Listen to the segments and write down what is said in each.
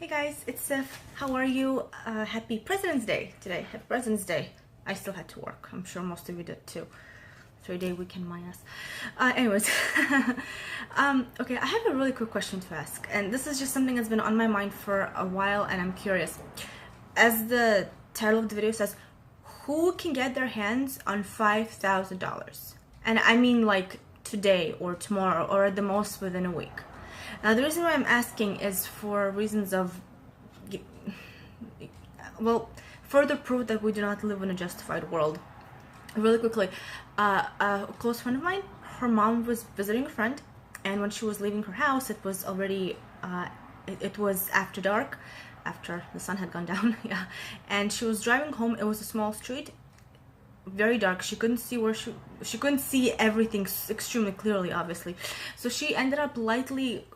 Hey guys, it's Sif. How are you? Happy President's Day today. Happy President's Day. I still had to work. I'm sure most of you did too. 3-day weekend minus. Anyways, okay, I have a really quick question to ask, and this is just something that's been on my mind for a while, and I'm curious. As the title of the video says, who can get their hands on $5,000? And I mean like today or tomorrow or at the most within a week. Now, the reason why I'm asking is for reasons of, well, further proof that we do not live in a justified world. Really quickly, a close friend of mine, her mom was visiting a friend, and when she was leaving her house, it was already, it was after dark, after the sun had gone down, yeah, and she was driving home. It was a small street, very dark. She couldn't see where she couldn't see everything extremely clearly, obviously. So she ended up lightly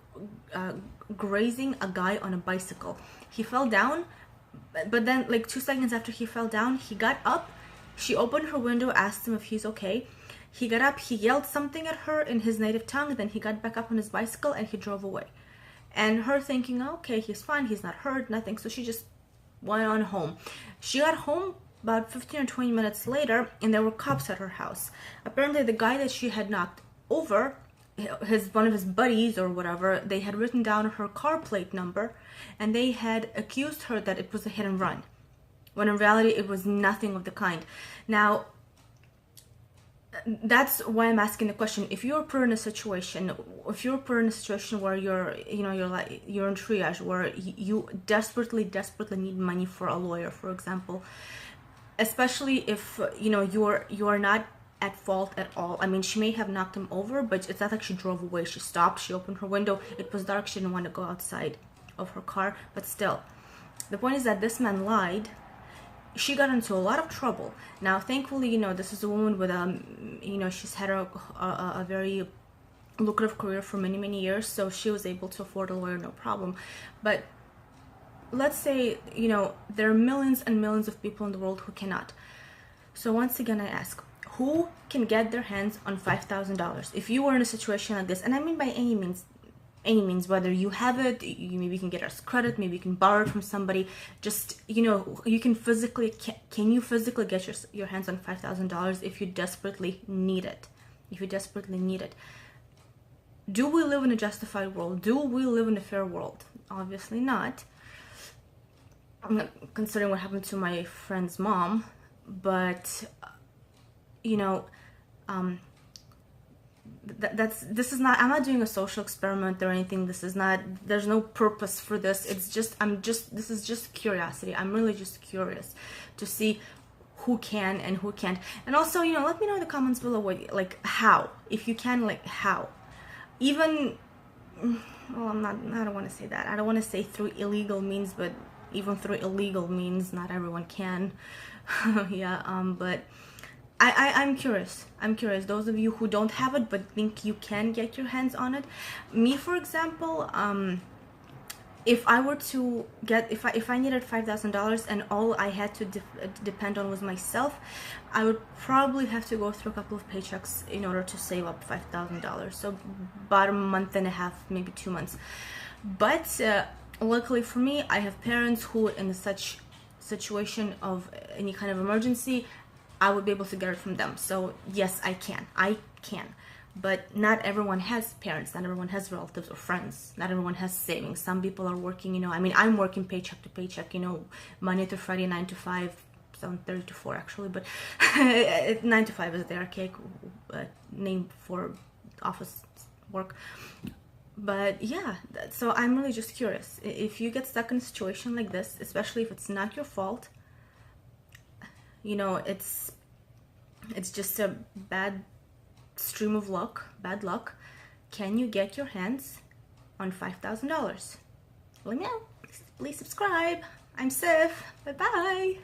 grazing a guy on a bicycle. He fell down, but then like 2 seconds after he fell down, he got up. She opened her window, asked him if he's okay. He got up, he yelled something at her in his native tongue, then he got back up on his bicycle and he drove away. And her thinking, okay, he's fine, he's not hurt, nothing, so she just went on home. She got home about 15 or 20 minutes later, and there were cops at her house. Apparently the guy that she had knocked over, one of his buddies or whatever, they had written down her car plate number, and they had accused her that it was a hit and run, when in reality it was nothing of the kind. Now, that's why I'm asking the question. If you're put in a situation, where you're in triage, where you desperately need money for a lawyer, for example, especially if you're not at fault at all. I mean, she may have knocked him over, but it's not like she drove away. She stopped, she opened her window, it was dark, she didn't want to go outside of her car, but still. The point is that this man lied. She got into a lot of trouble. Now, thankfully, this is a woman with she's had a very lucrative career for many years, so she was able to afford a lawyer, no problem. But let's say, there are millions and millions of people in the world who cannot. So once again, I ask, who can get their hands on $5,000? If you were in a situation like this, and I mean by any means, whether you have it, maybe you can get it as credit, maybe you can borrow it from somebody, just, you can physically, can you physically get your hands on $5,000 if you desperately need it? Do we live in a justified world? Do we live in a fair world? Obviously not. I'm not considering what happened to my friend's mom, but I'm not doing a social experiment or anything. There's no purpose for this. This is just curiosity. I'm really just curious to see who can and who can't. And also, let me know in the comments below, how, if you can, how. Even, well, I don't want to say that. I don't want to say through illegal means, but even through illegal means, not everyone can. Yeah, but I'm curious. Those of you who don't have it but think you can get your hands on it. Me, for example, if I were to get, if I needed $5,000 and all I had to depend on was myself, I would probably have to go through a couple of paychecks in order to save up $5,000. So about a month and a half, maybe 2 months. But luckily for me, I have parents who, in such situation of any kind of emergency, I would be able to get it from them. So yes, I can. But not everyone has parents, not everyone has relatives or friends, not everyone has savings. Some people are working, I mean, I'm working paycheck to paycheck, Monday to Friday, 9 to 5, 7:30 to 4 actually, but 9 to 5 is the archaic name for office work. But yeah, so I'm really just curious. If you get stuck in a situation like this, especially if it's not your fault, it's just a bad stream of luck, bad luck, can you get your hands on $5,000? Let me know. Please subscribe. I'm Sif. Bye-bye.